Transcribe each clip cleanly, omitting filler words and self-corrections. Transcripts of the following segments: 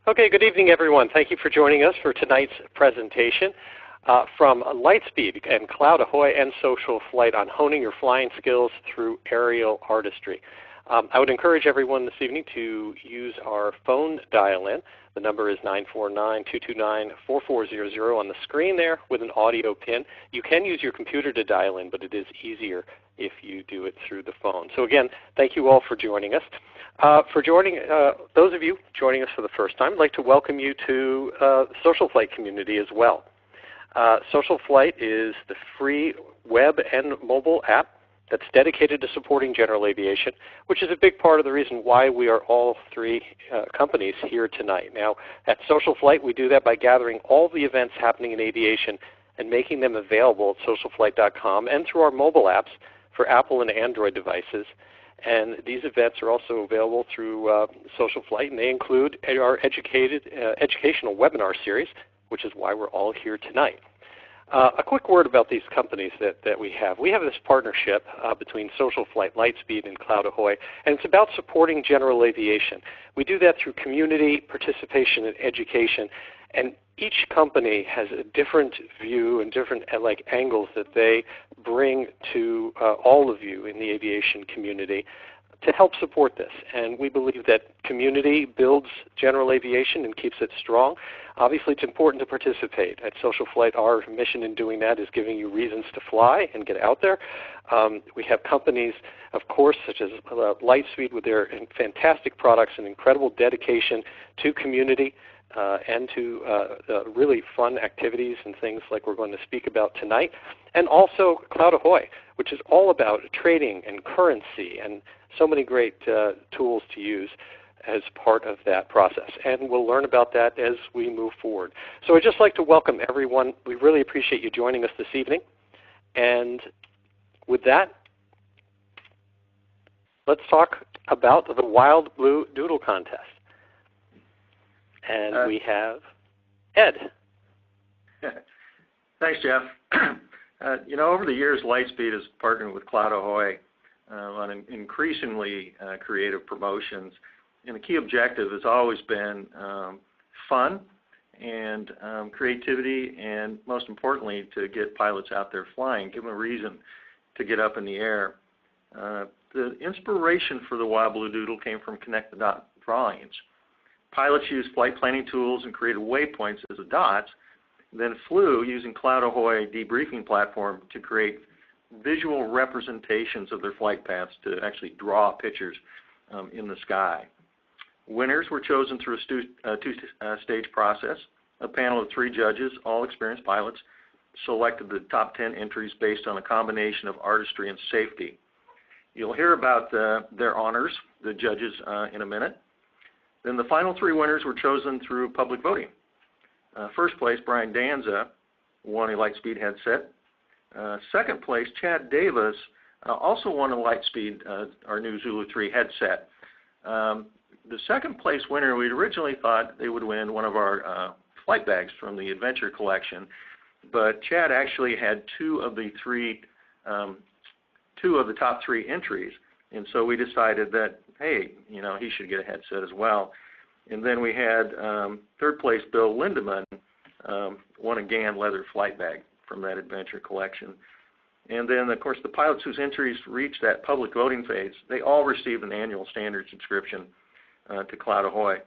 Okay, good evening, everyone. Thank you for joining us for tonight's presentation from Lightspeed and CloudAhoy and SocialFlight on honing your flying skills through aerial artistry. I would encourage everyone this evening to use our phone dial-in. The number is 949-229-4400 on the screen there with an audio pin. You can use your computer to dial in, but it is easier if you do it through the phone. So again, thank you all for joining us. Those of you joining us for the first time, I'd like to welcome you to the SocialFlight community as well. SocialFlight is the free web and mobile app that's dedicated to supporting general aviation, which is a big part of the reason why we are all three companies here tonight. Now, at SocialFlight, we do that by gathering all the events happening in aviation and making them available at socialflight.com and through our mobile apps for Apple and Android devices. And these events are also available through SocialFlight, and they include our educational webinar series, which is why we're all here tonight. A quick word about these companies that we have. We have this partnership between SocialFlight, Lightspeed, and CloudAhoy, and it's about supporting general aviation. We do that through community participation and education, and each company has a different view and different angles that they bring to all of you in the aviation community to help support this. And we believe that community builds general aviation and keeps it strong. Obviously, it's important to participate. At SocialFlight, our mission in doing that is giving you reasons to fly and get out there. We have companies, of course, such as Lightspeed with their fantastic products and incredible dedication to community and to really fun activities and things like we're going to speak about tonight. And also CloudAhoy, which is all about trading and currency and so many great tools to use as part of that process. And we'll learn about that as we move forward. So I'd just like to welcome everyone. We really appreciate you joining us this evening. And with that, let's talk about the Wild Blue Doodle contest. And we have Ed. Thanks, Jeff. Over the years, Lightspeed has partnered with CloudAhoy on increasingly creative promotions. And the key objective has always been fun and creativity, and most importantly, to get pilots out there flying, give them a reason to get up in the air. The inspiration for the Wild Blue Doodle came from connect-the-dot drawings. Pilots used flight planning tools and created waypoints as the dots, then flew using CloudAhoy debriefing platform to create visual representations of their flight paths to actually draw pictures in the sky. Winners were chosen through a two-stage process. A panel of 3 judges, all experienced pilots, selected the top 10 entries based on a combination of artistry and safety. You'll hear about their honors, the judges, in a minute. Then the final 3 winners were chosen through public voting. First place, Brian Danza, won a Lightspeed headset. Second place, Chad Davis, also won a Lightspeed, our new Zulu 3 headset. The second place winner, we'd originally thought they would win one of our flight bags from the Adventure Collection, but Chad actually had two of the top 3 entries, and so we decided that, hey, he should get a headset as well. And then we had third place Bill Lindemann won a GAN leather flight bag from that Adventure Collection. And then, of course, the pilots whose entries reached that public voting phase, they all received an annual standard subscription to CloudAhoy.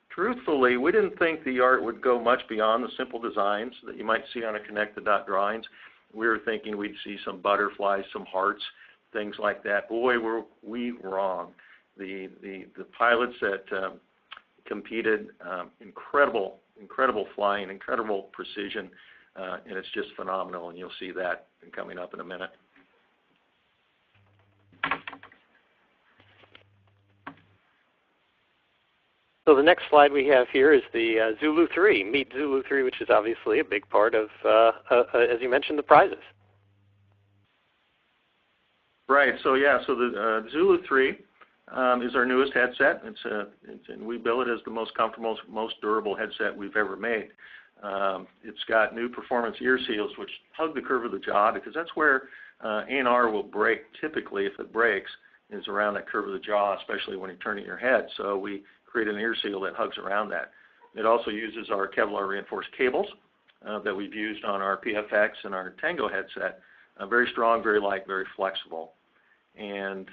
Truthfully, we didn't think the art would go much beyond the simple designs that you might see on a connect-the-dot drawings. We were thinking we'd see some butterflies, some hearts, things like that. Boy, were we wrong. The pilots that competed, incredible flying, incredible precision, and it's just phenomenal, and you'll see that coming up in a minute. So the next slide we have here is the Zulu 3. Meet Zulu 3, which is obviously a big part of, as you mentioned, the prizes. Right. So the Zulu 3 is our newest headset. And we bill it as the most comfortable, most durable headset we've ever made. It's got new performance ear seals, which hug the curve of the jaw, because that's where ANR will break. Typically, if it breaks, is around that curve of the jaw, especially when you're turning your head. So we create an ear seal that hugs around that. It also uses our Kevlar reinforced cables that we've used on our PFX and our Tango headset. Very strong, very light, very flexible. And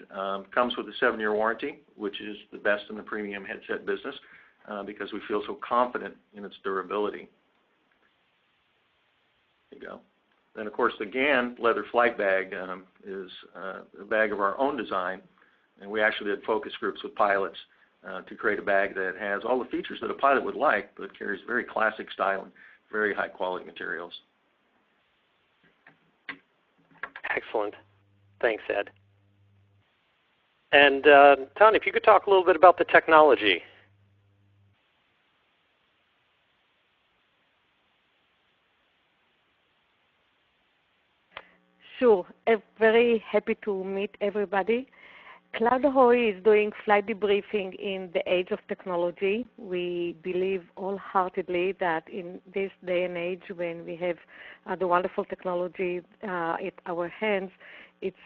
comes with a 7-year warranty, which is the best in the premium headset business because we feel so confident in its durability. There you go. Then, of course, the GAN leather flight bag is a bag of our own design, and we actually did focus groups with pilots to create a bag that has all the features that a pilot would like, but carries very classic style and very high-quality materials. Excellent. Thanks, Ed. And Tony, if you could talk a little bit about the technology. Sure. I'm very happy to meet everybody. CloudAhoy is doing flight debriefing in the age of technology. We believe wholeheartedly that in this day and age when we have the wonderful technology at our hands, it's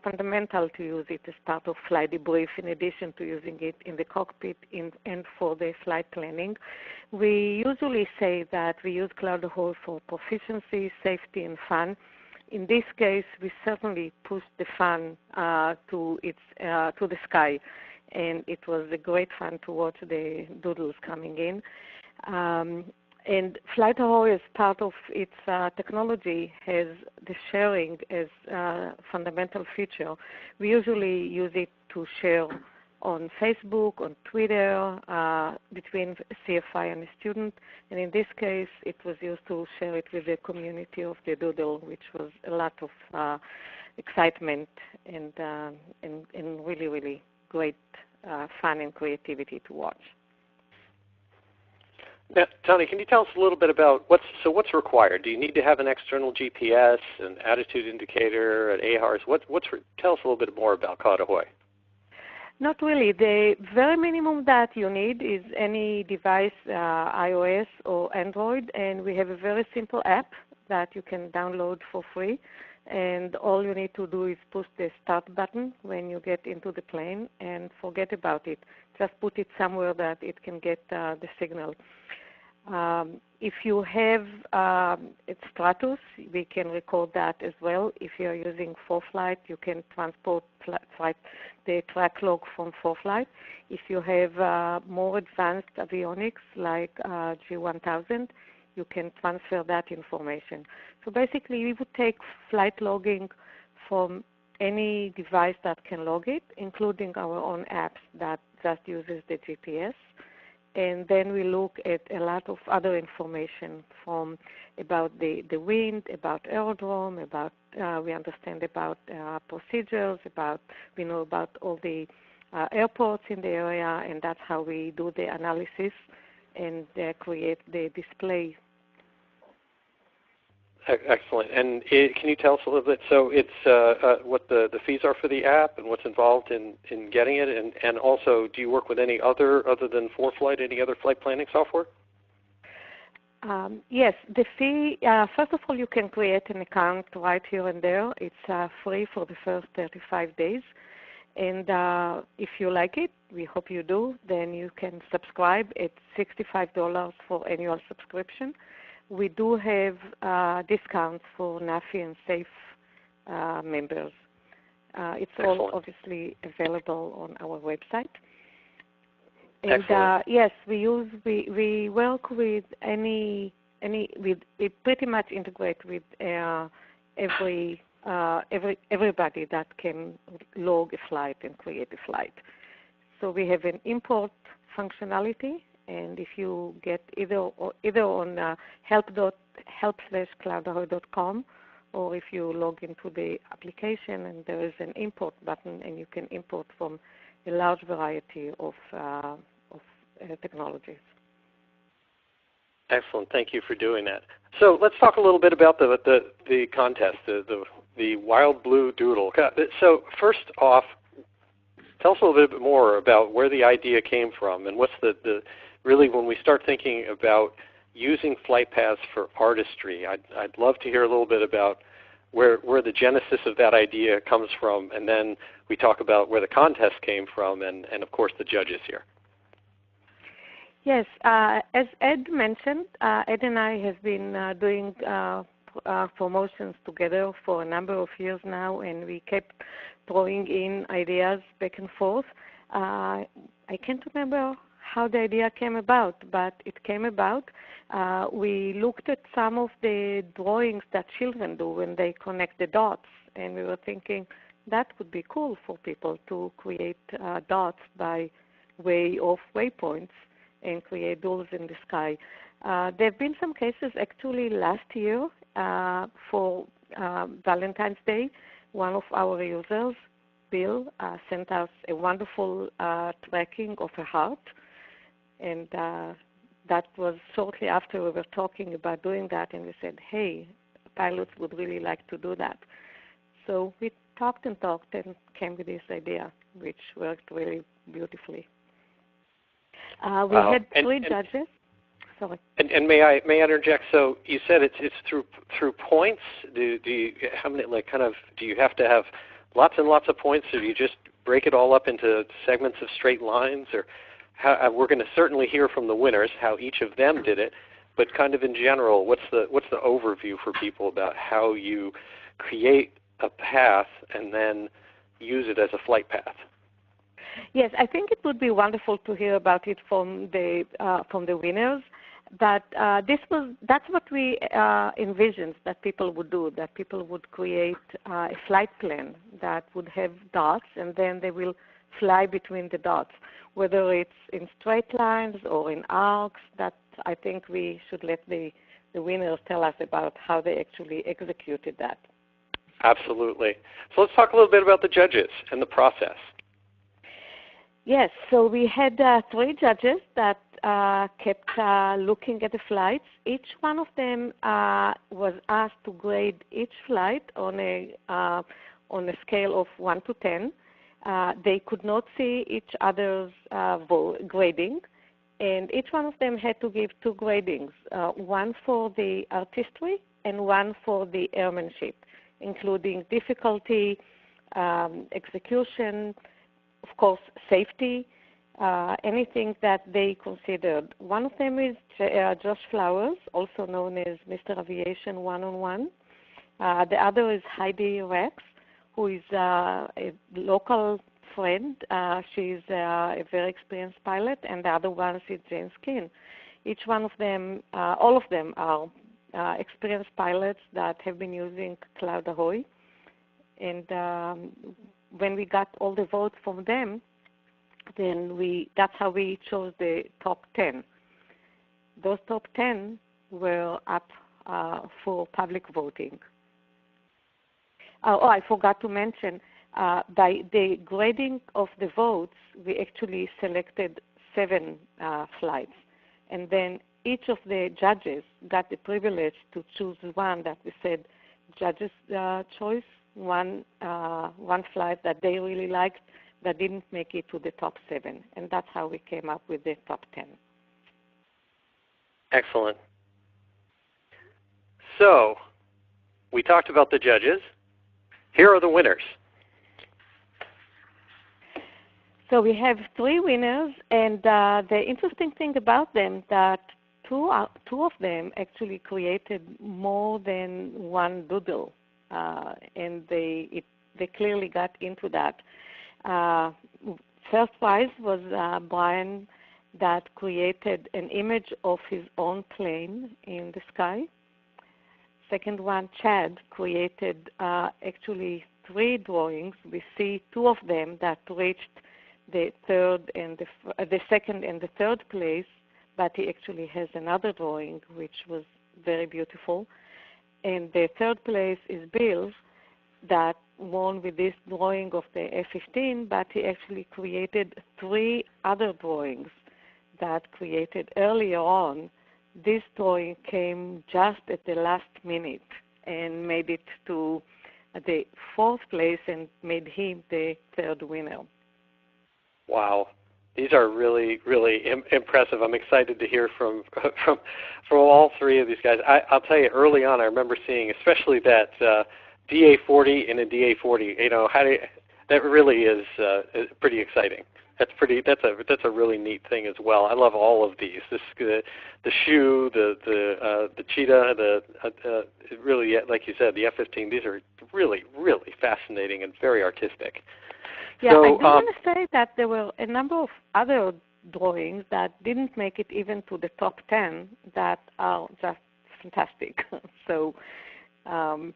fundamental to use it as part of flight debrief in addition to using it in the cockpit and for the flight planning. We usually say that we use CloudAhoy for proficiency, safety, and fun. In this case, we certainly pushed the fun to the sky, and it was a great fun to watch the doodles coming in. And FlightAhoy, as part of its technology, has the sharing as a fundamental feature. We usually use it to share on Facebook, on Twitter, between CFI and a student. And in this case, it was used to share it with the community of the doodle, which was a lot of excitement and really, really great fun and creativity to watch. Now, Tony, can you tell us a little bit about what's required? Do you need to have an external GPS, an attitude indicator, an AHARS? Tell us a little bit more about CloudAhoy. Not really. The very minimum that you need is any device, iOS or Android, and we have a very simple app that you can download for free. And all you need to do is push the start button when you get into the plane and forget about it. Just put it somewhere that it can get the signal. If you have Stratus, we can record that as well. If you're using Flight, you can transport the track log from Flight. If you have more advanced avionics like G1000, you can transfer that information. So basically, we would take flight logging from any device that can log it, including our own apps that just uses the GPS. And then we look at a lot of other information from about the wind, about aerodrome, about we understand about procedures, we know about all the airports in the area, and that's how we do the analysis and create the display. Excellent. And can you tell us a little bit? So it's what the fees are for the app and what's involved in getting it, and also do you work with any other than Flight, any other flight planning software? Yes, the fee. First of all, you can create an account right here and there. It's free for the first 35 days, and if you like it, we hope you do. Then you can subscribe at $65 for annual subscription. We do have discounts for NAFI and SAFE members. It's Excellent. all obviously available on our website. And yes, we work with we pretty much integrate with everybody that can log a flight and create a flight. So we have an import functionality. And if you get either on help/cloudahoy.com, or if you log into the application and there is an import button, and you can import from a large variety of technologies. Excellent. Thank you for doing that. So let's talk a little bit about the contest, the Wild Blue Doodle. So first off, tell us a little bit more about where the idea came from and what's really, when we start thinking about using flight paths for artistry, I'd love to hear a little bit about where the genesis of that idea comes from, and then we talk about where the contest came from and of course, the judges here. Yes, as Ed mentioned, Ed and I have been doing promotions together for a number of years now, and we kept throwing in ideas back and forth. I can't remember how the idea came about, but it came about. We looked at some of the drawings that children do when they connect the dots, and we were thinking that would be cool for people to create dots by way of waypoints and create doodles in the sky. There have been some cases actually last year for Valentine's Day. One of our users, Bill, sent us a wonderful tracking of a heart, and that was shortly after we were talking about doing that, and we said, hey, pilots would really like to do that. So we talked and came with this idea, which worked really beautifully. We had three judges. Sorry. And may I interject? So you said it's through points. Do you how many do you have to have lots and lots of points, or do you just break it all up into segments of straight lines? Or how, we're going to certainly hear from the winners how each of them did it, but kind of in general, what's the overview for people about how you create a path and then use it as a flight path? Yes, I think it would be wonderful to hear about it from the winners. But that's what we envisioned that people would do, that people would create a flight plan that would have dots, and then they will fly between the dots, whether it's in straight lines or in arcs. That I think we should let the winners tell us about how they actually executed that. Absolutely. So let's talk a little bit about the judges and the process. Yes, so we had three judges that kept looking at the flights. Each one of them was asked to grade each flight on a scale of 1 to 10. They could not see each other's grading, and each one of them had to give two gradings, one for the artistry and one for the airmanship, including difficulty, execution, of course, safety, anything that they considered. One of them is Josh Flowers, also known as Mr. Aviation One-on-One. The other is Heidi Rex, who is a local friend. She's a very experienced pilot, and the other one is Jane Skin. Each one of them, all of them are experienced pilots that have been using CloudAhoy. And when we got all the votes from them, then that's how we chose the top 10. Those top 10 were up for public voting. Oh, I forgot to mention, by the grading of the votes, we actually selected 7 flights. And then each of the judges got the privilege to choose one that we said judges' choice, one flight that they really liked that didn't make it to the top 7. And that's how we came up with the top 10. Excellent. So we talked about the judges. Here are the winners. So we have 3 winners, and the interesting thing about them that two of them actually created more than one doodle, and they clearly got into that. First prize was Brian, that created an image of his own plane in the sky. Second one, Chad, created actually 3 drawings. We see 2 of them that reached the second and the third place, but he actually has another drawing which was very beautiful. And the third place is Bill, that won with this drawing of the F-15, but he actually created 3 other drawings that created earlier on. This drawing came just at the last minute and made it to the 4th place and made him the 3rd winner. Wow. These are really, really impressive. I'm excited to hear from all 3 of these guys. I'll tell you, early on, I remember seeing, especially that DA-40 and a DA-40. You know, that really is pretty exciting. That's a really neat thing as well. I love all of these. The shoe, the cheetah, really, like you said, the F-15. These are really, really fascinating and very artistic. Yeah, so, I do want to say that there were a number of other drawings that didn't make it even to the top 10 that are just fantastic. So there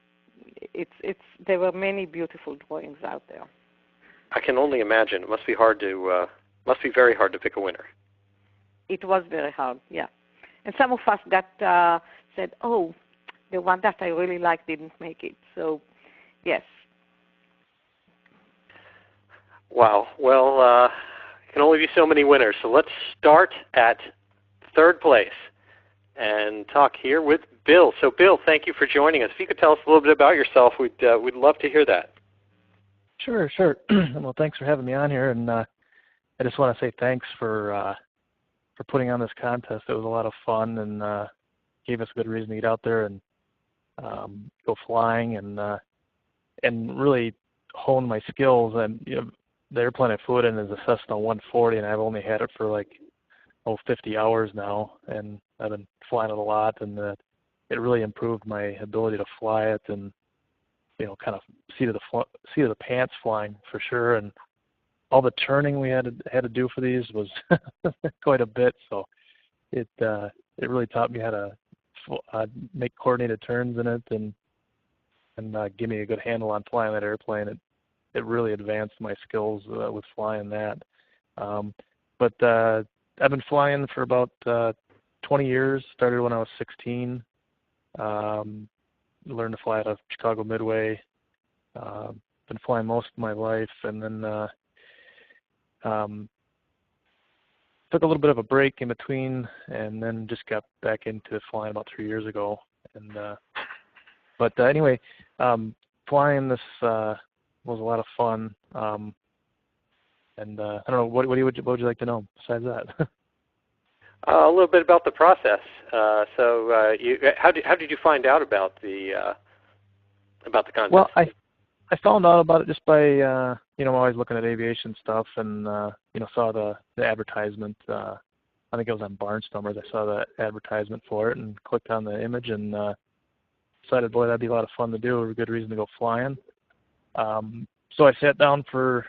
were many beautiful drawings out there. I can only imagine. It must be very hard to pick a winner. It was very hard, yeah. And some of us got said, oh, the one that I really liked didn't make it. So, yes. Wow. Well, can only be so many winners. So let's start at third place and talk here with Bill. So, Bill, thank you for joining us. If you could tell us a little bit about yourself, we'd love to hear that. Sure. Well, thanks for having me on here, and I just want to say thanks for putting on this contest. It was a lot of fun and gave us a good reason to get out there and go flying and really hone my skills. And the airplane I flew it in is a Cessna 140, and I've only had it for 50 hours now, and I've been flying it a lot, and it really improved my ability to fly it and kind of seat of the pants flying for sure. And all the turning we had to do for these was quite a bit. So it really taught me how to make coordinated turns in it and give me a good handle on flying that airplane. It really advanced my skills with flying that. But I've been flying for about 20 years. Started when I was 16. Learned to fly out of Chicago Midway. Been flying most of my life, and then took a little bit of a break in between, and then just got back into flying about 3 years ago. But anyway, flying this was a lot of fun. And I don't know, what would you like to know besides that? A little bit about the process. How did you find out about the contest? Well, I found out about it just by I'm always looking at aviation stuff, and saw the advertisement. I think it was on Barnstormers. I saw the advertisement for it and clicked on the image and decided, boy, that'd be a lot of fun to do. A good reason to go flying. So I sat down for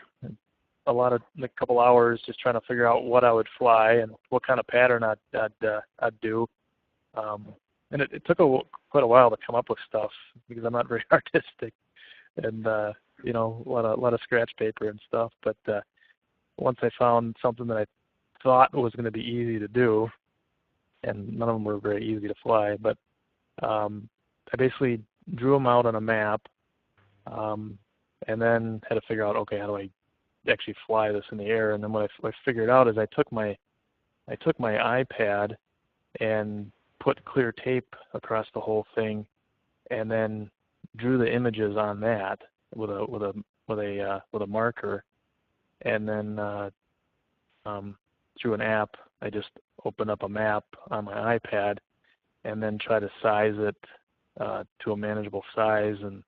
a couple hours just trying to figure out what I would fly and what kind of pattern I'd do. And it took quite a while to come up with stuff because I'm not very artistic, and a lot of scratch paper and stuff. But once I found something that I thought was going to be easy to do, and none of them were very easy to fly, but I basically drew them out on a map, and then had to figure out, okay, how do I actually fly this in the air? And then what I figured out is I took my iPad and put clear tape across the whole thing, and then drew the images on that with a marker, and then through an app I just opened up a map on my iPad and then try to size it to a manageable size and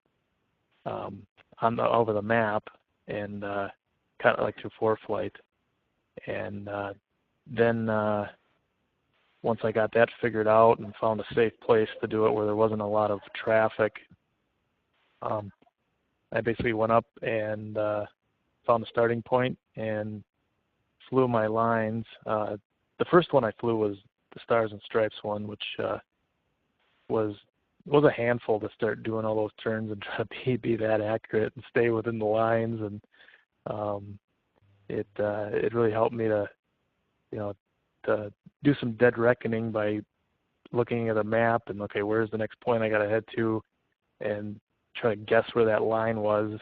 over the map, and kind of like through ForeFlight. And then once I got that figured out and found a safe place to do it where there wasn't a lot of traffic, I basically went up and found a starting point and flew my lines. The first one I flew was the Stars and Stripes one, which was a handful to start doing all those turns and try to be that accurate and stay within the lines. And it really helped me to do some dead reckoning by looking at a map and, okay, where's the next point I got to head to, and try to guess where that line was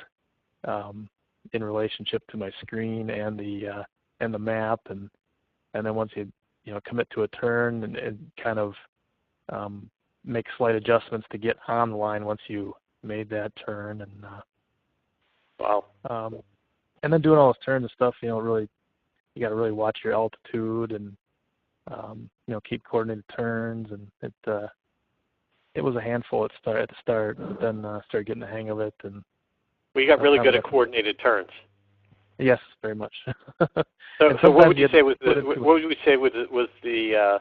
in relationship to my screen and the map, and then once you commit to a turn and kind of make slight adjustments to get on the line once you made that turn. And wow. And then doing all those turns and stuff, really, you got to really watch your altitude and keep coordinated turns. And it was a handful at the start, but then started getting the hang of it. And we got really good at coordinated turns. Yes, very much. So what would you say was the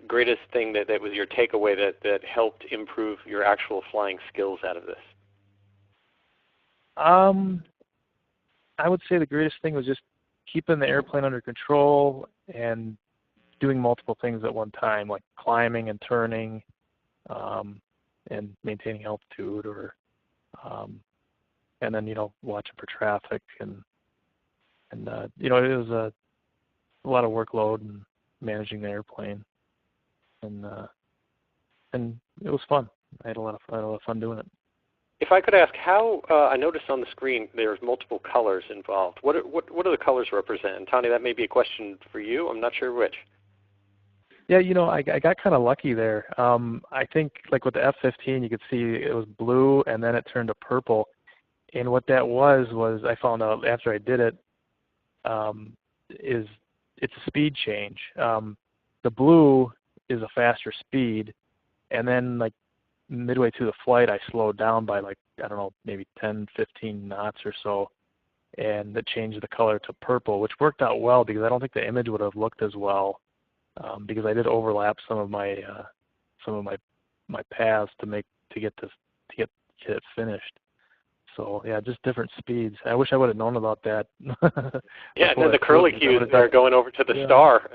greatest thing that was your takeaway that helped improve your actual flying skills out of this? I would say the greatest thing was just keeping the airplane under control and doing multiple things at one time, like climbing and turning, and maintaining altitude, or and then watching for traffic, and it was a lot of workload and managing the airplane, and it was fun. I had a lot of fun doing it. If I could ask, how I noticed on the screen there's multiple colors involved. What do the colors represent? Tony, that may be a question for you. I'm not sure which. Yeah, I got kind of lucky there. I think like with the F-15, you could see it was blue and then it turned to purple. And what that was I found out after I did it, is it's a speed change. The blue is a faster speed, and then like midway through the flight, I slowed down by maybe 10, 15 knots or so, and it changed the color to purple, which worked out well because I don't think the image would have looked as well, because I did overlap some of my paths to get it finished. So yeah, just different speeds. I wish I would have known about that. Yeah, and then the curlicues are going over to the star,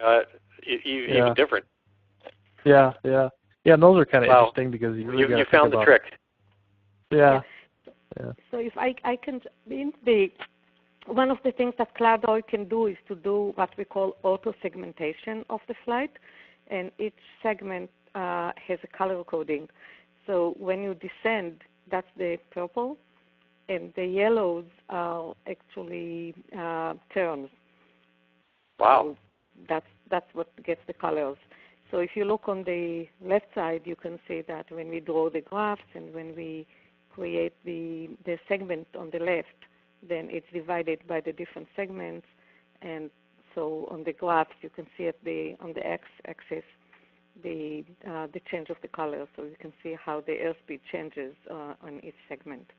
even different. Yeah. Yeah, and those are kind of interesting because you found the trick. Yeah. So if I can, one of the things that CloudAhoy can do is to do what we call auto-segmentation of the flight, and each segment has a color coding. So when you descend, that's the purple, and the yellows are actually turns. Wow. So that's what gets the colors. So if you look on the left side, you can see that when we draw the graphs and when we create the segment on the left, then it's divided by the different segments. And so on the graphs, you can see on the x-axis the change of the color. So you can see how the airspeed changes on each segment.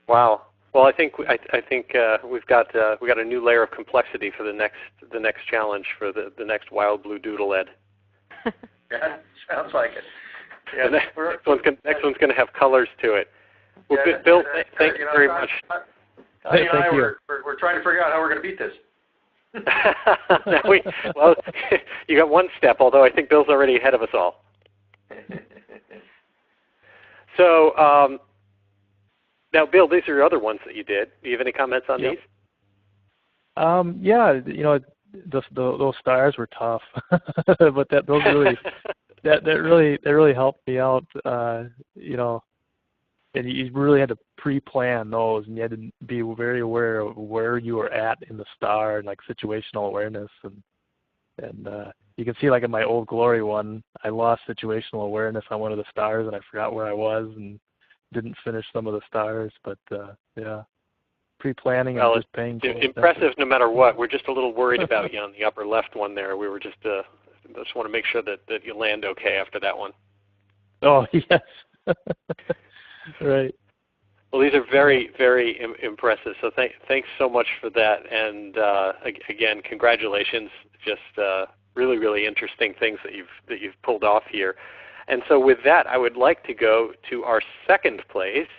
Wow. Well, I think we've got a new layer of complexity for the next challenge for the next Wild Blue Doodle, Ed. Yeah, sounds like it. Yeah, the next one's going to have colors to it. Well, yeah, Bill, thank you very much. Thank you. We're trying to figure out how we're going to beat this. Well, you got one step, although I think Bill's already ahead of us all. So now, Bill, these are your other ones that you did. Do you have any comments on these? Yeah, those stars were tough, but those really helped me out. And you really had to pre-plan those, and you had to be very aware of where you were at in the star, and like situational awareness. And you can see, like in my Old Glory one, I lost situational awareness on one of the stars, and I forgot where I was and didn't finish some of the stars. But yeah, pre-planning and just paying close impressive attention. No matter what. We're just a little worried about you on the upper left one there. We were just want to make sure that you land okay after that one. Oh, yes. Right. Well, these are very, very impressive. So thanks so much for that. And again, congratulations. Just really, really interesting things that you've pulled off here. And so with that, I would like to go to our second place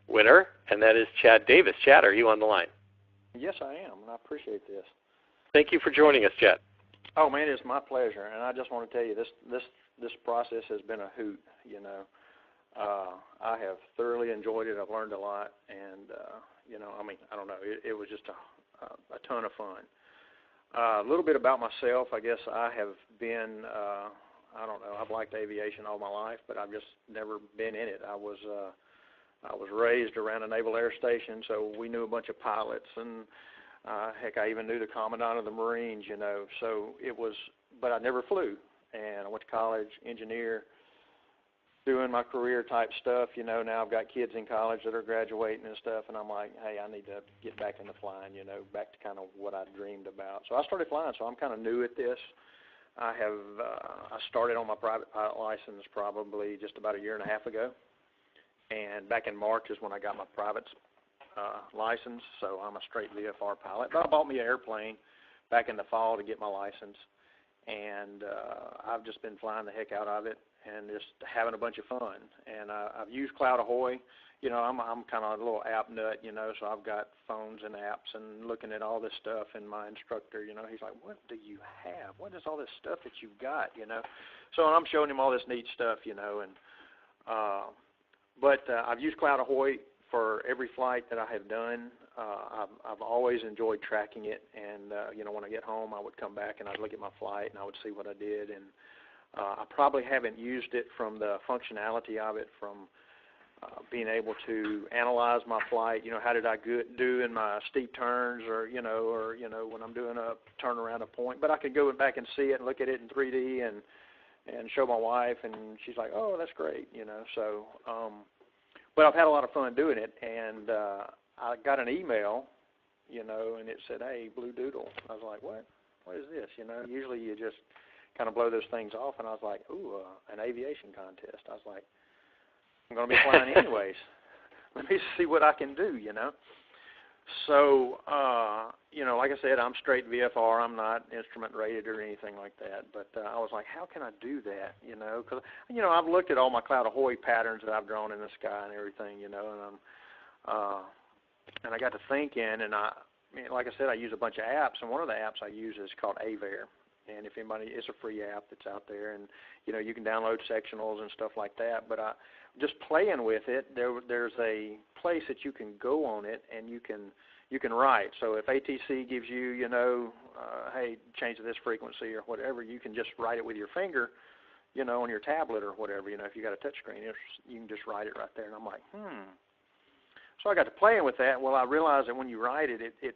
winner, and that is Chad Davis. Chad, are you on the line? Yes, I am, and I appreciate this. Thank you for joining us, Chad. Oh man, it's my pleasure, and I just want to tell you this process has been a hoot. I have thoroughly enjoyed it. I've learned a lot, and I don't know, it was just a ton of fun. A little bit about myself, I guess I have been, I don't know, I've liked aviation all my life, but I've just never been in it. I was raised around a naval air station, so we knew a bunch of pilots, and heck, I even knew the commandant of the Marines, so it was, but I never flew, and I went to college, engineer, doing my career type stuff. Now I've got kids in college that are graduating and stuff, and I'm like, hey, I need to get back into flying, back to kind of what I dreamed about. So I started flying, so I'm kind of new at this. I started on my private pilot license probably just about a year and a half ago, and back in March is when I got my private license, so I'm a straight VFR pilot. But I bought me an airplane back in the fall to get my license, and I've just been flying the heck out of it and just having a bunch of fun. And I've used CloudAhoy. You know, I'm kind of a little app nut, you know, so I've got phones and apps and looking at all this stuff, and my instructor, you know, he's like, what do you have? What is all this stuff that you've got, you know? So I'm showing him all this neat stuff, you know, and but I've used CloudAhoy for every flight that I have done. I've always enjoyed tracking it, and you know, when I get home, I would come back and I'd look at my flight and I would see what I did, and I probably haven't used it from the functionality of it, from being able to analyze my flight. You know, how did I do in my steep turns, or you know, when I'm doing a turn around a point. But I could go back and see it and look at it in 3D and show my wife, and she's like, "Oh, that's great," you know. So, but I've had a lot of fun doing it, and I got an email, you know, and it said, "Hey, Blue Doodle." I was like, "What? What is this?" You know, usually you just kind of blow those things off, and I was like, "Ooh, an aviation contest." I was like, I'm going to be flying anyways. Let me see what I can do, you know. So, you know, like I said, I'm straight VFR. I'm not instrument rated or anything like that. But I was like, how can I do that, you know? Because, you know, I've looked at all my CloudAhoy patterns that I've drawn in the sky and everything, you know, and I got to thinking, and I mean, like I said, I use a bunch of apps, and one of the apps I use is called Aviar. And if anybody, it's a free app that's out there, and you know, you can download sectionals and stuff like that. But just playing with it, there's a place that you can go on it, and you can write. So if ATC gives you, you know, hey, change to this frequency or whatever, you can just write it with your finger, you know, on your tablet or whatever. You know, if you got a touch screen, you can just write it right there. And I'm like, So I got to playing with that. Well, I realized that when you write it, it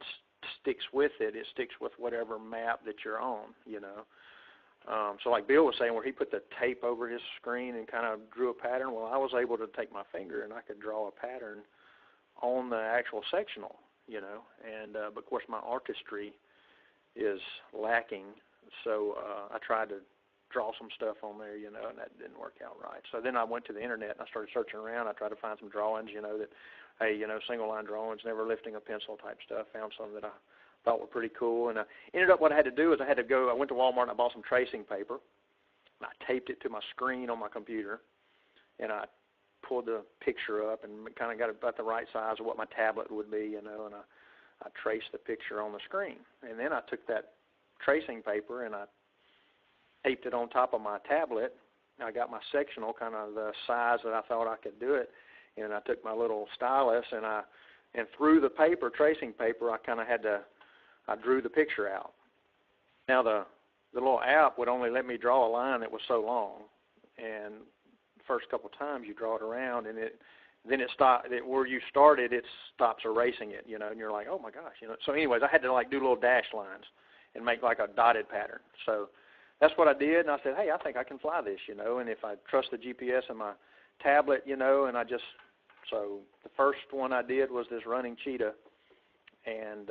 sticks with it. It sticks with whatever map that you're on, you know. So like Bill was saying, where he put the tape over his screen and kind of drew a pattern, well, I was able to take my finger and I could draw a pattern on the actual sectional, you know. And but of course my artistry is lacking, so I tried to draw some stuff on there, you know, and that didn't work out right. So then I went to the internet and I started searching around. I tried to find some drawings, you know, that, hey, you know, single line drawings, never lifting a pencil type stuff. Found some that I thought were pretty cool, and ended up what I had to do is I went to Walmart and I bought some tracing paper, and I taped it to my screen on my computer, and I pulled the picture up and kind of got it about the right size of what my tablet would be, you know, and I traced the picture on the screen. And then I took that tracing paper and I taped it on top of my tablet. I got my sectional kind of the size that I thought I could do it, and I took my little stylus and through the paper, tracing paper, I drew the picture out. Now the little app would only let me draw a line that was so long, and the first couple times you draw it around, and then it stopped. Where you started, it stops erasing it, you know, and you're like, oh my gosh, you know. So anyways, I had to like do little dash lines and make like a dotted pattern. So that's what I did, and I said, hey, I think I can fly this, you know, and if I trust the GPS in my tablet, you know, and so the first one I did was this running cheetah. And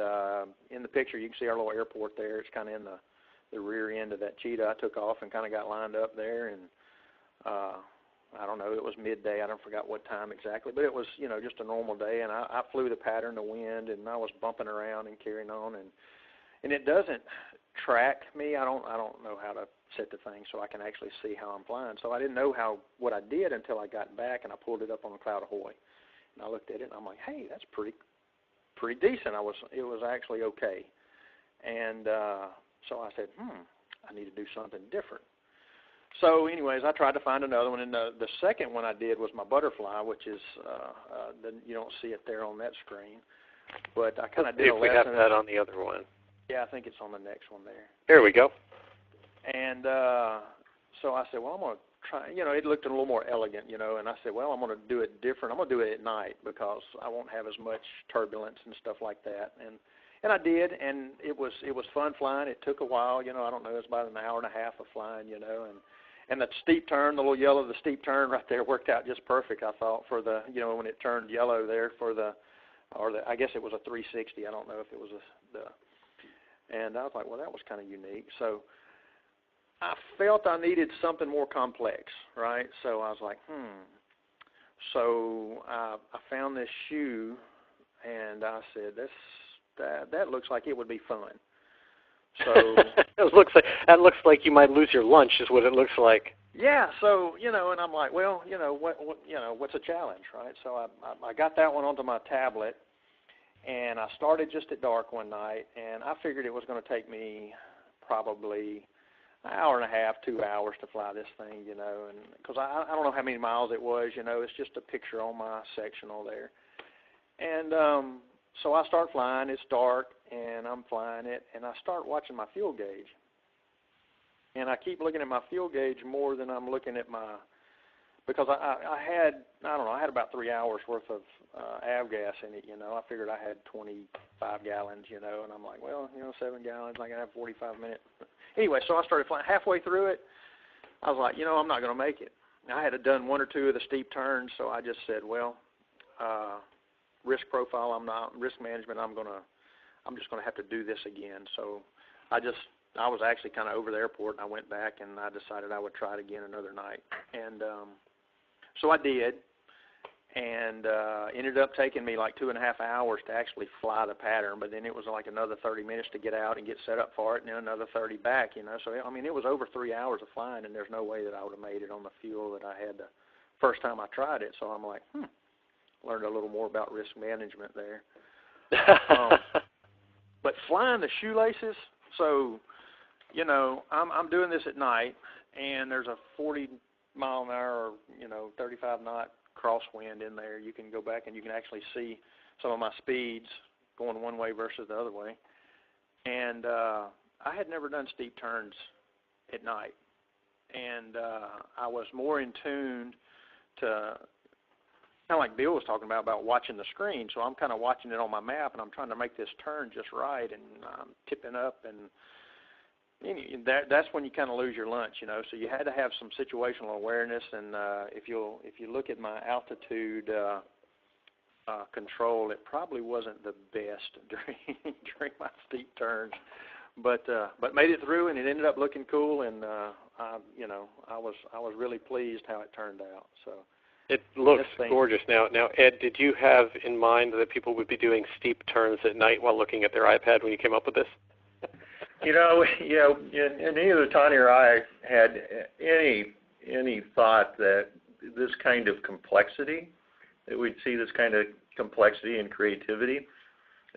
in the picture, you can see our little airport there. It's kind of in the rear end of that cheetah. I took off and kind of got lined up there, and I don't know, it was midday. I don't forgot what time exactly, but it was, you know, just a normal day. And I flew the pattern, the wind, and I was bumping around and carrying on. And it doesn't track me. I don't know how to set the thing so I can actually see how I'm flying. So I didn't know what I did until I got back and I pulled it up on the CloudAhoy. And I looked at it and I'm like, hey, that's pretty decent. It was actually okay. And so I said, I need to do something different. So anyways, I tried to find another one, and the second one I did was my butterfly, which is, you don't see it there on that screen. But I kind of did a lesson. We have that on the other one. Yeah, I think it's on the next one there. There we go. And so I said, well, I'm going to try, you know, it looked a little more elegant, you know, and I said, well, I'm going to do it different. I'm going to do it at night because I won't have as much turbulence and stuff like that. And I did, and it was fun flying. It took a while, you know, I don't know, it was about an hour and a half of flying, you know, and the steep turn, the little yellow, the steep turn right there worked out just perfect, I thought, for the, you know, when it turned yellow there for I guess it was a 360. I don't know if it was and I was like, well, that was kind of unique. So I felt I needed something more complex, right? So I was like, So I found this shoe, and I said, that looks like it would be fun. So that looks like you might lose your lunch, is what it looks like. Yeah, so, and I'm like, well, what's a challenge, right? So I got that one onto my tablet, and I started just at dark one night, and I figured it was going to take me probably an hour and a half, 2 hours to fly this thing, and because I don't know how many miles it was, it's just a picture on my sectional there. And so I start flying, it's dark, and I'm flying it, and I start watching my fuel gauge. And I keep looking at my fuel gauge more than I'm looking at because I had about 3 hours worth of avgas in it, I figured I had 25 gallons, and I'm like, well, 7 gallons, I can have 45 minutes. Anyway, so I started flying. Halfway through it, I was like, I'm not going to make it. I had done 1 or 2 of the steep turns, so I just said, well, risk profile, risk management, I'm just going to have to do this again. So I was actually kind of over the airport, and I went back, and I decided I would try it again another night. And so I did, and ended up taking me like 2.5 hours to actually fly the pattern, but then it was like another 30 minutes to get out and get set up for it, and then another 30 back, So, I mean, it was over 3 hours of flying, and there's no way that I would have made it on the fuel that I had the first time I tried it. So I'm like, learned a little more about risk management there. But flying the shoelaces, so... I'm doing this at night, and there's a 40-mile-an-hour or 35-knot crosswind in there. You can go back and you can actually see some of my speeds going one way versus the other way. And I had never done steep turns at night, and I was more in tune to kind of like Bill was talking about watching the screen. So I'm kind of watching it on my map, and I'm trying to make this turn just right, and I'm tipping up and that's when you kind of lose your lunch, So you had to have some situational awareness, and if you look at my altitude control, it probably wasn't the best during my steep turns, but made it through, and it ended up looking cool, and I was really pleased how it turned out. So it looks gorgeous. Now, Ed, did you have in mind that people would be doing steep turns at night while looking at their iPad when you came up with this? Neither Tanya or I had any thought that this kind of complexity, that we'd see this kind of complexity and creativity,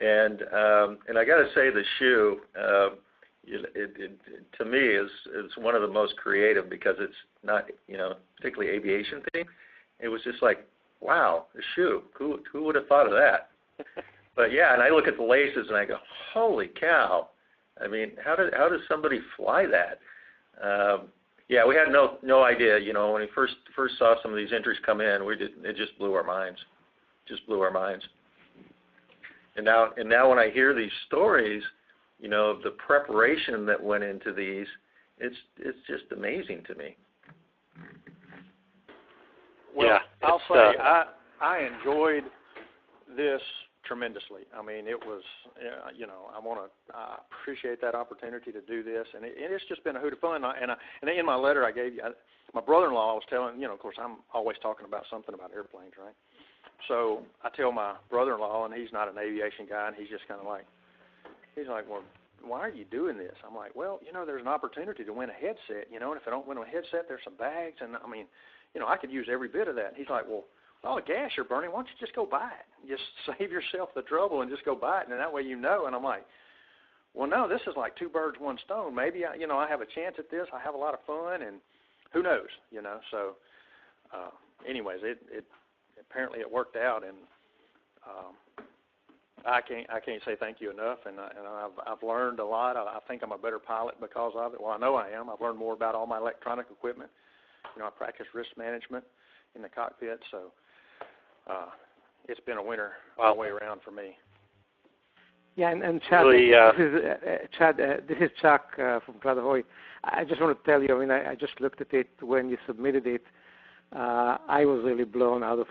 and I got to say the shoe, it to me is one of the most creative because it's not particularly aviation thing. It was just like, wow, the shoe, who would have thought of that? But yeah, and I look at the laces and I go, holy cow. I mean, how does somebody fly that? Yeah, we had no idea. When we first saw some of these entries come in, it just blew our minds. And now when I hear these stories, the preparation that went into these, it's just amazing to me. Well, yeah, I'll say I enjoyed this tremendously. I mean, it was, I appreciate that opportunity to do this, and it's just been a hoot of fun. And in my letter I gave you, my brother-in-law, I was telling, of course, I'm always talking about something about airplanes, right? So I tell my brother-in-law, and he's not an aviation guy, and he's just kind of like, well, why are you doing this? I'm like, well, there's an opportunity to win a headset, and if I don't win a headset, there's some bags, and I mean, I could use every bit of that. And he's like, well, all the gas you're burning, why don't you just go buy it? Just save yourself the trouble and just go buy it, and that way And I'm like, well, no, this is like 2 birds, 1 stone. Maybe, I have a chance at this. I have a lot of fun, and who knows, So, anyways, it apparently it worked out, and I can't say thank you enough, and I've learned a lot. I think I'm a better pilot because of it. Well, I know I am. I've learned more about all my electronic equipment. I practice risk management in the cockpit, so it's been a winner all the way around for me. Yeah, and Chad, really, this is Chuck from CloudAhoy. I just want to tell you, I just looked at it when you submitted it. I was really blown out of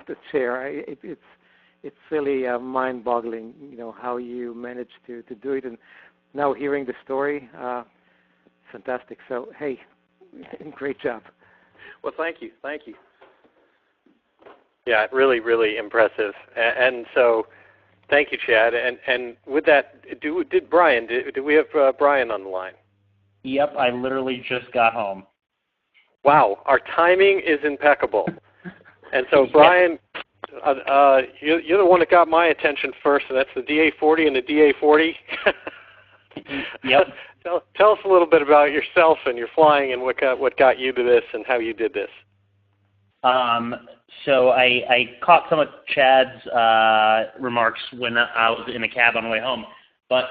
the chair. It's really mind-boggling, how you managed to do it. And now hearing the story, fantastic. So, hey, great job. Well, thank you. Yeah, really, really impressive. And so Thank you, Chad. And with that, did we have Brian on the line? Yep, I literally just got home. Wow, our timing is impeccable. And so, Brian, you're the one that got my attention first, and that's the DA40 and the DA40. Yep. Tell us a little bit about yourself and your flying and what got you to this and how you did this. So I caught some of Chad's remarks when I was in the cab on the way home. But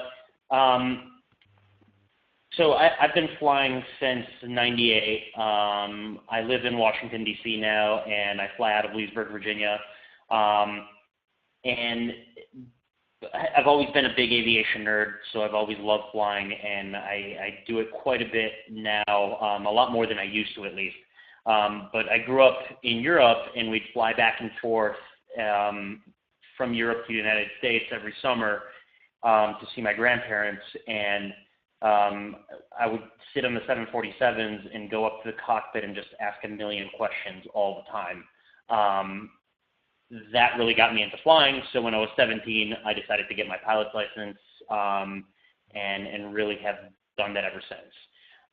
so I've been flying since '98. I live in Washington, D.C. now, and I fly out of Leesburg, Virginia. And I've always been a big aviation nerd, so I've always loved flying, and I do it quite a bit now, a lot more than I used to at least. But I grew up in Europe, and we'd fly back and forth from Europe to the United States every summer to see my grandparents, and I would sit on the 747s and go up to the cockpit and just ask a million questions all the time. That really got me into flying, so when I was 17, I decided to get my pilot's license and really have done that ever since.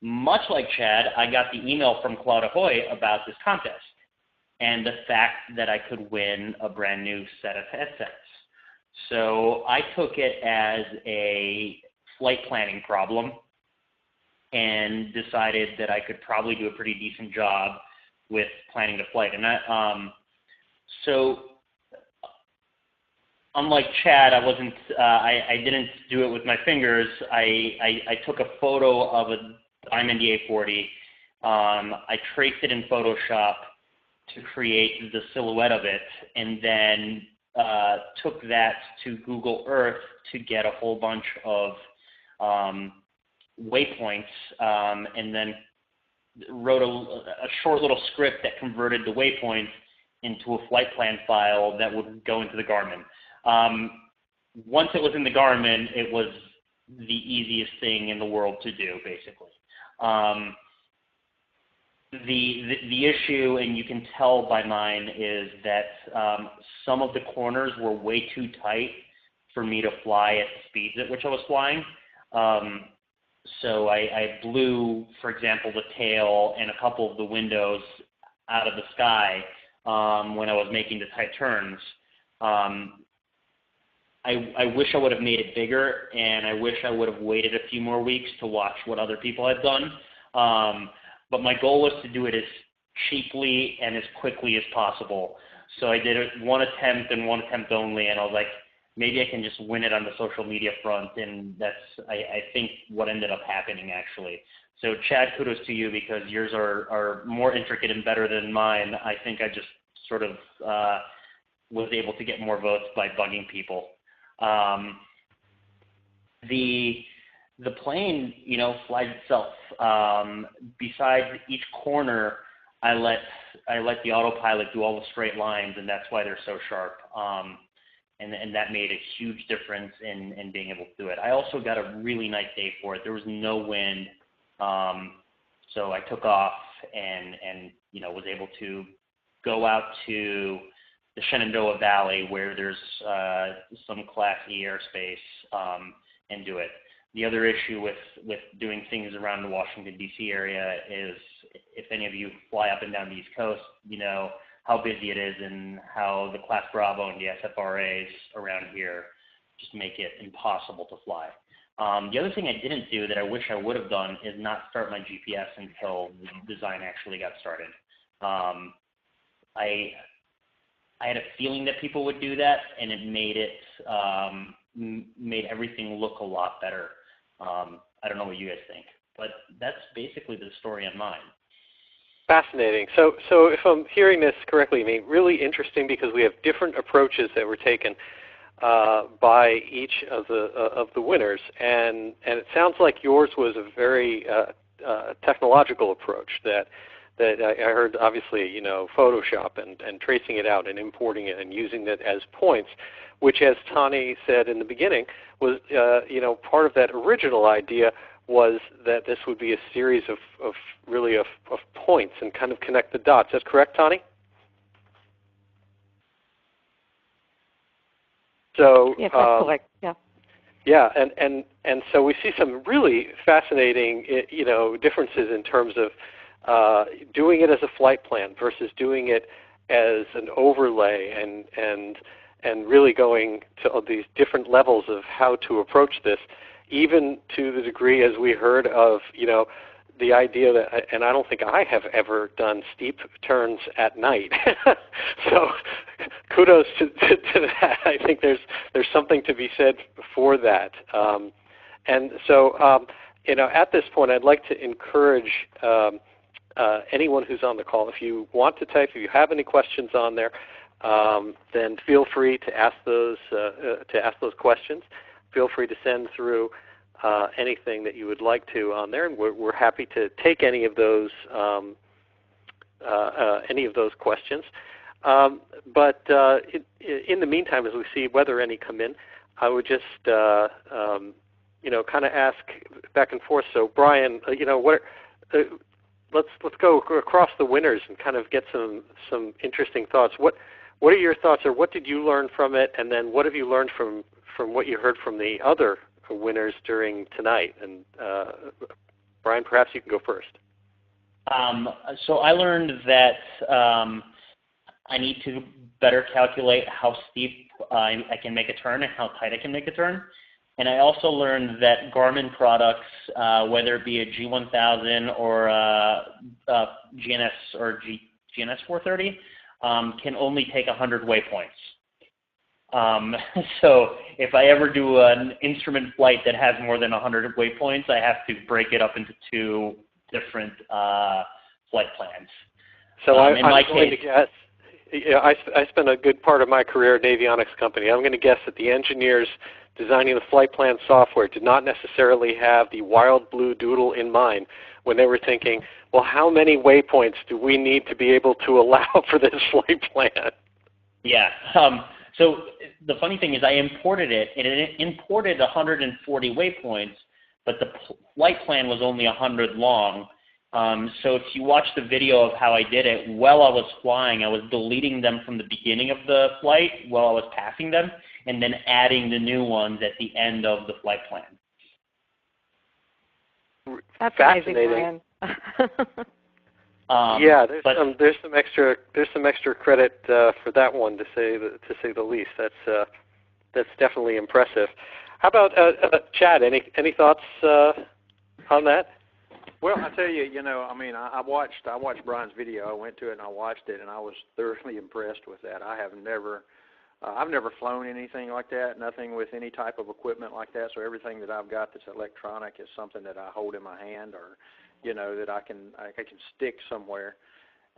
Much like Chad, I got the email from CloudAhoy about this contest and the fact that I could win a brand new set of headsets. So I took it as a flight planning problem and decided that I could probably do a pretty decent job with planning the flight. And so unlike Chad, I didn't do it with my fingers. I took a photo of a Diamond DA40. I traced it in Photoshop to create the silhouette of it, and then took that to Google Earth to get a whole bunch of waypoints, and then wrote a short little script that converted the waypoints into a flight plan file that would go into the Garmin. Once it was in the Garmin, it was the easiest thing in the world to do, basically. The issue, and you can tell by mine, is that some of the corners were way too tight for me to fly at the speeds at which I was flying. So I blew, for example, the tail and a couple of the windows out of the sky when I was making the tight turns. I wish I would have made it bigger, and I wish I would have waited a few more weeks to watch what other people had done. But my goal was to do it as cheaply and as quickly as possible. So I did it one attempt and one attempt only, and I was like, maybe I can just win it on the social media front, and that's, I think, what ended up happening, actually. So Chad, kudos to you, because yours are more intricate and better than mine. I think I just sort of was able to get more votes by bugging people. The plane, flies itself. Besides each corner, I let the autopilot do all the straight lines, and that's why they're so sharp. And that made a huge difference in being able to do it. I also got a really nice day for it. There was no wind, so I took off and was able to go out to the Shenandoah Valley, where there's some Class E airspace, and do it. The other issue with doing things around the Washington, D.C. area is, if any of you fly up and down the East Coast, you know how busy it is and how the Class Bravo and the SFRAs around here just make it impossible to fly. The other thing I didn't do that I wish I would have done is not start my GPS until the design actually got started. I had a feeling that people would do that, and it made everything look a lot better. I don't know what you guys think, but that's basically the story on mine. Fascinating. So if I'm hearing this correctly, really interesting, because we have different approaches that were taken by each of the winners, and it sounds like yours was a very technological approach that I heard, obviously, Photoshop and tracing it out and importing it and using it as points, which, as Tani said in the beginning, was part of that original idea was that this would be a series of points and kind of connect the dots. That's correct, Tani? So yes, that's correct. Yeah. Yeah, and so we see some really fascinating, differences in terms of doing it as a flight plan versus doing it as an overlay, and really going to these different levels of how to approach this, even to the degree, as we heard, of the idea that, and I don't think I have ever done steep turns at night. So kudos to that. I think there's something to be said for that. And so at this point, I'd like to encourage anyone who's on the call, if you want to type, if you have any questions on there, then feel free to ask those questions. Feel free to send through anything that you would like to on there, and we're happy to take any of those questions. But in the meantime, as we see whether any come in, I would just kind of ask back and forth. So Brian, let's go across the winners and kind of get some interesting thoughts. What are your thoughts, or what did you learn from it, and then what have you learned from what you heard from the other winners during tonight? And Brian, perhaps you can go first. So I learned that I need to better calculate how steep I can make a turn and how tight I can make a turn. And I also learned that Garmin products, whether it be a G1000 or GNS or GNS 430, can only take 100 waypoints. So if I ever do an instrument flight that has more than 100 waypoints, I have to break it up into two different flight plans. So I'm going to guess, I spent a good part of my career at an avionics company. I'm going to guess that the engineers designing the flight plan software did not necessarily have the Wild Blue Doodle in mind when they were thinking, well, how many waypoints do we need to be able to allow for this flight plan? Yeah. So the funny thing is I imported it, and it imported 140 waypoints, but the flight plan was only 100 long. So if you watch the video of how I did it, while I was flying, I was deleting them from the beginning of the flight while I was passing them, and then adding the new ones at the end of the flight plan. That's fascinating. Amazing, there's some extra credit for that one, to say the least. That's definitely impressive. How about Chad? Any thoughts on that? Well, I tell you, I watched Brian's video. I went to it and I watched it, and I was thoroughly impressed with that. I've never flown anything like that, nothing with any type of equipment like that. So everything that I've got that's electronic is something that I hold in my hand, or that I can stick somewhere.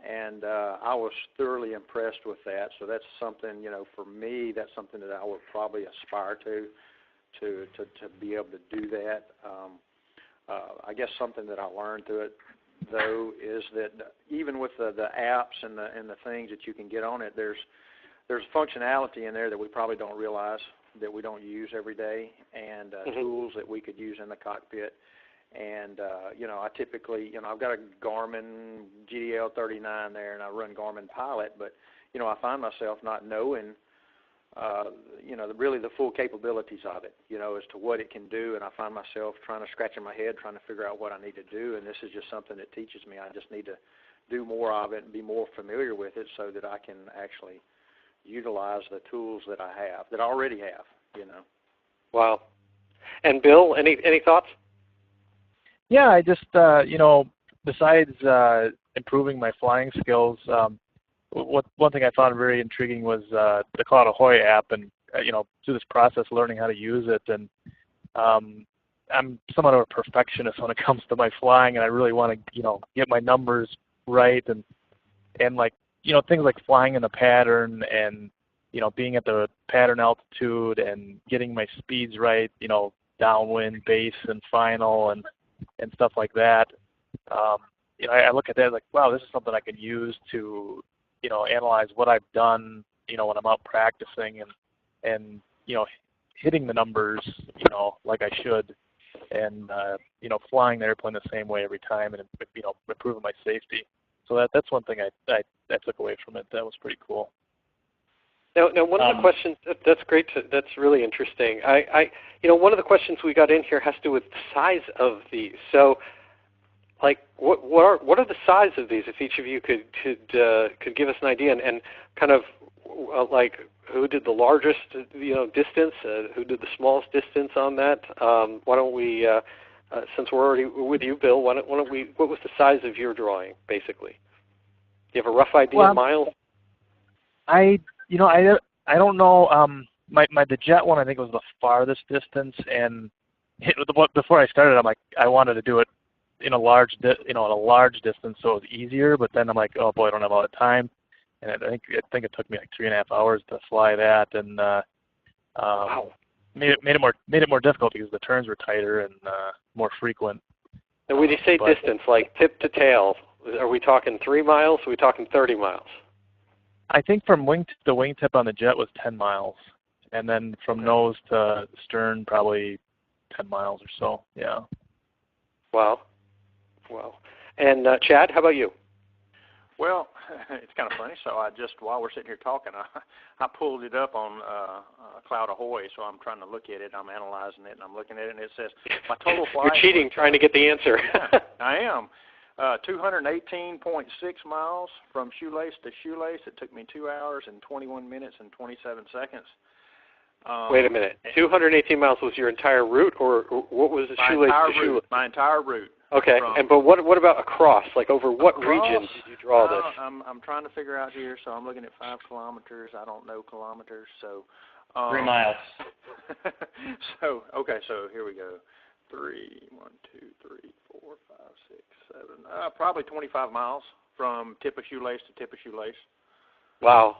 And I was thoroughly impressed with that. So that's something, for me, that's something that I would probably aspire to be able to do that. I guess something that I learned through it, though, is that even with the apps and the things that you can get on it, there's functionality in there that we probably don't realize, that we don't use every day, and tools that we could use in the cockpit. And I typically, I've got a Garmin GDL 39 there, and I run Garmin Pilot, but I find myself not knowing really the full capabilities of it, as to what it can do, and I find myself scratching my head trying to figure out what I need to do, and this is just something that teaches me. I just need to do more of it and be more familiar with it so that I can actually utilize the tools that I already have, Wow. And Bill, any thoughts? Yeah, I just, besides improving my flying skills, one thing I found very intriguing was the CloudAhoy app, and through this process, learning how to use it. And I'm somewhat of a perfectionist when it comes to my flying, and I really want to, get my numbers right, and like, things like flying in the pattern, and being at the pattern altitude, and getting my speeds right, downwind, base, and final, and stuff like that. I look at that like, wow, this is something I can use to analyze what I've done, when I'm out practicing, and hitting the numbers, like I should, and flying the airplane the same way every time, and improving my safety. So that's one thing I took away from it. That was pretty cool. Now, one of the questions that's great. That's really interesting. One of the questions we got in here has to do with the size of these. So, like, what are the size of these? If each of you could give us an idea, and kind of like who did the largest distance, who did the smallest distance on that? Why don't we, since we're already with you, Bill? Why don't we? What was the size of your drawing, basically? Do you have a rough idea of miles? I don't know. The jet one I think was the farthest distance, and before I started, I'm like, I wanted to do it in a large distance so it was easier. But then I'm like, oh boy, I don't have a lot of time, and I think it took me like 3.5 hours to fly that, and wow. made it more difficult because the turns were tighter and more frequent. And when you say distance, like tip to tail, are we talking 3 miles? Are we talking 30 miles? I think from wing to wingtip on the jet was 10 miles, and then from nose to stern probably 10 miles or so. Yeah. Wow. And Chad, how about you? Well, it's kind of funny. So while we're sitting here talking, I pulled it up on CloudAhoy, so I'm trying to look at it. I'm analyzing it, and I'm looking at it, and it says my total flight. You're cheating, trying to get the answer. Yeah, I am. 218.6 miles from shoelace to shoelace. It took me 2 hours and 21 minutes and 27 seconds. Wait a minute. 218 miles was your entire route, or what was the shoelace to shoelace? My entire route. Okay, but what about across? Like over what region did you draw this? I'm trying to figure out here, so I'm looking at 5 kilometers. I don't know kilometers, so 3 miles. So here we go. 1, 2, 3, 4, 5, 6, 7. Probably 25 miles from tip of shoelace to tip of shoelace. Wow,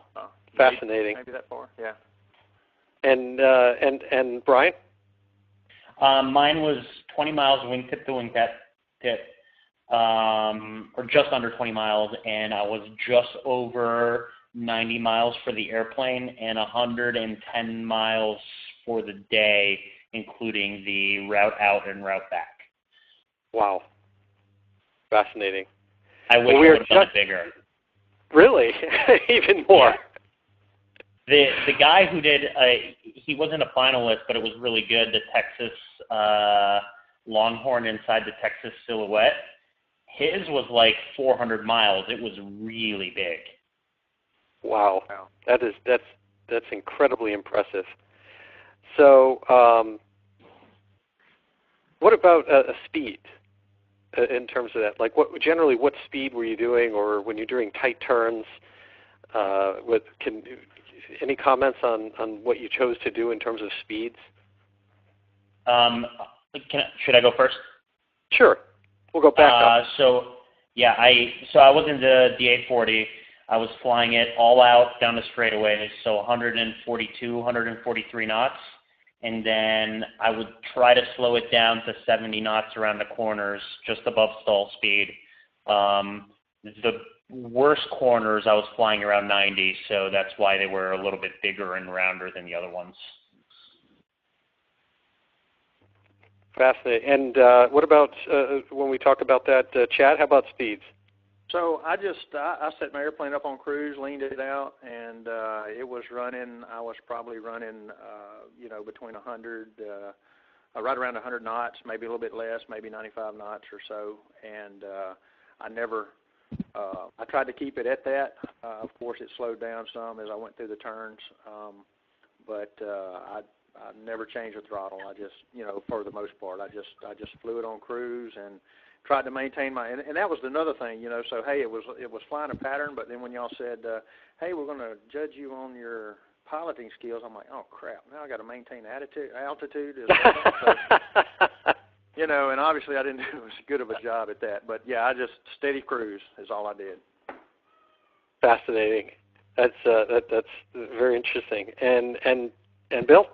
fascinating. Maybe that far, yeah. And Brian? Mine was 20 miles wingtip to wingtip, or just under 20 miles, and I was just over 90 miles for the airplane and 110 miles for the day, including the route out and route back. Wow. Fascinating. I wish I would have done it bigger. Really? Even more? Yeah. The guy who did, he wasn't a finalist, but it was really good, the Texas Longhorn inside the Texas Silhouette. His was like 400 miles. It was really big. Wow. That's incredibly impressive. So what about speed in terms of that? Like, what speed were you doing, or when you're doing tight turns? Any comments on what you chose to do in terms of speeds? Should I go first? Sure. We'll go back up. I was in the DA-40. I was flying it all out down the straightaway, so 142, 143 knots. And then I would try to slow it down to 70 knots around the corners, just above stall speed. The worst corners I was flying around 90, so that's why they were a little bit bigger and rounder than the other ones. Fascinating. And what about when we talk about that, Chad? How about speeds? So I set my airplane up on cruise, leaned it out, and it was running. I was probably running, between 100, right around 100 knots, maybe a little bit less, maybe 95 knots or so. And I tried to keep it at that. Of course, it slowed down some as I went through the turns, but I never changed the throttle. I just, for the most part, I just flew it on cruise and tried to maintain my, and that was another thing, so hey, it was flying a pattern, but then when y'all said, hey, we're going to judge you on your piloting skills, I'm like, oh crap, now I got to maintain altitude as well. So, and obviously I didn't do as good of a job at that, but yeah, I just steady cruise is all I did. Fascinating. That's very interesting. And Bill?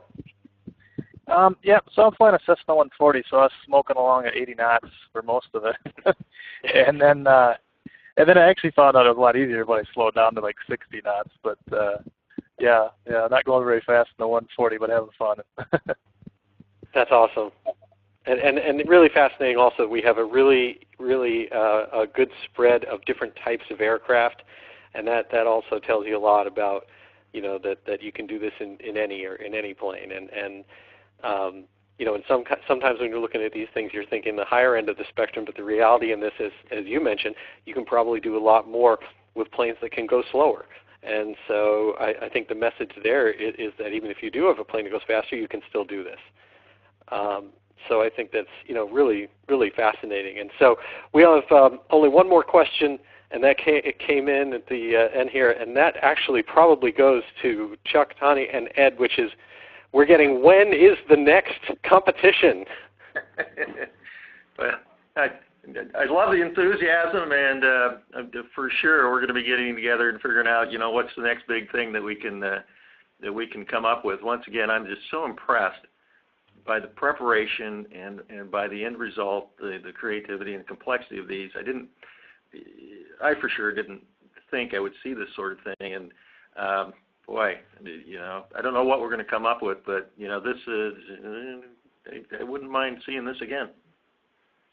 So I'm flying a Cessna 140, so I was smoking along at 80 knots for most of it. and then I actually found out it was a lot easier when I slowed down to like 60 knots. But not going very fast in the 140, but having fun. That's awesome. And really fascinating also, we have a really a good spread of different types of aircraft, and that also tells you a lot about that you can do this in any plane. And sometimes when you're looking at these things, you're thinking the higher end of the spectrum, but the reality in this is, as you mentioned, you can probably do a lot more with planes that can go slower. And so I think the message there is that even if you do have a plane that goes faster, you can still do this. So I think that's really, really fascinating. And so we have only one more question, and that came in at the end here, and that actually probably goes to Chuck, Tani, and Ed, which is, we're getting, when is the next competition? Well, I love the enthusiasm, and for sure we're going to be getting together and figuring out, what's the next big thing that we can come up with. Once again, I'm just so impressed by the preparation and by the end result, the creativity and complexity of these. I for sure didn't think I would see this sort of thing, and boy, I don't know what we're going to come up with, but this is, I wouldn't mind seeing this again.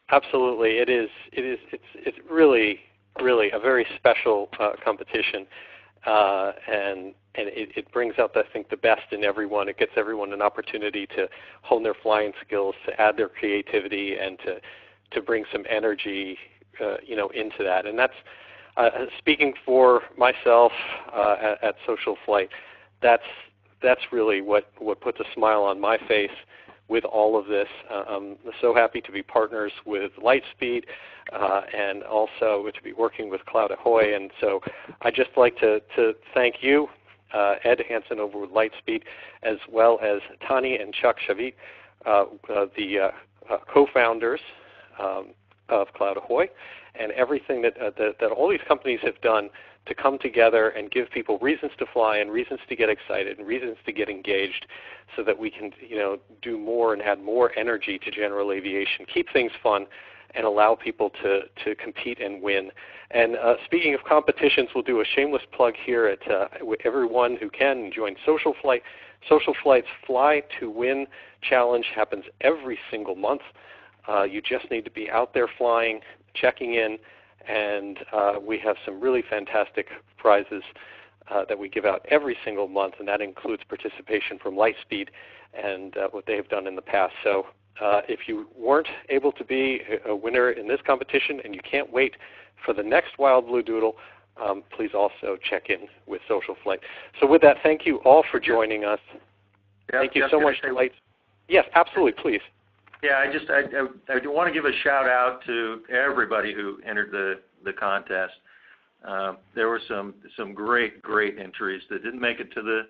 Absolutely, it's really, really a very special competition, and it brings out, I think, the best in everyone. It gets everyone an opportunity to hone their flying skills, to add their creativity, and to bring some energy, into that. And that's speaking for myself at SocialFlight. That's really what puts a smile on my face with all of this. I'm so happy to be partners with Lightspeed and also to be working with CloudAhoy. And so I'd just like to thank you, Ed Hansen over with Lightspeed, as well as Tani and Chuck Shavit, the co-founders of CloudAhoy, and everything that all these companies have done to come together and give people reasons to fly and reasons to get excited and reasons to get engaged, so that we can do more and add more energy to general aviation, keep things fun, and allow people to compete and win. And speaking of competitions, we'll do a shameless plug here at everyone who can join SocialFlight. SocialFlight's Fly to Win Challenge happens every single month. You just need to be out there flying, checking in, and we have some really fantastic prizes that we give out every single month, and that includes participation from Lightspeed and what they have done in the past. So if you weren't able to be a winner in this competition and you can't wait for the next Wild Blue Doodle, please also check in with SocialFlight. So with that, thank you all for joining us. Thank you so much to Lights. Yes, absolutely, please. Yeah, I do want to give a shout out to everybody who entered the contest. There were some great entries that didn't make it to the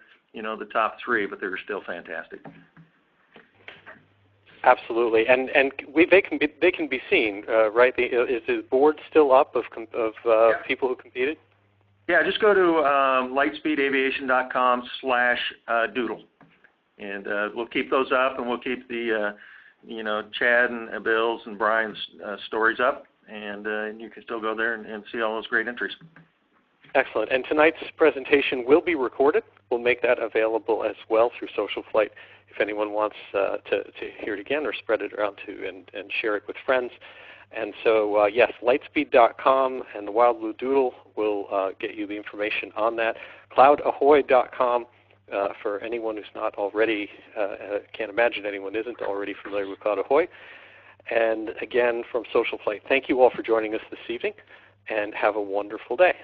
top 3, but they were still fantastic. Absolutely, and they can be seen, right? Is the board still up of people who competed? Yeah, just go to lightspeedaviation.com/doodle, and we'll keep those up, and we'll keep the Chad and Bill's and Brian's stories up, and you can still go there and see all those great entries. Excellent. And tonight's presentation will be recorded. We'll make that available as well through SocialFlight if anyone wants to hear it again or spread it around and share it with friends. And so, yes, lightspeed.com and the Wild Blue Doodle will get you the information on that. CloudAhoy.com. For anyone who's not already, can't imagine anyone isn't already familiar with CloudAhoy. And again, from SocialFlight, thank you all for joining us this evening, and have a wonderful day.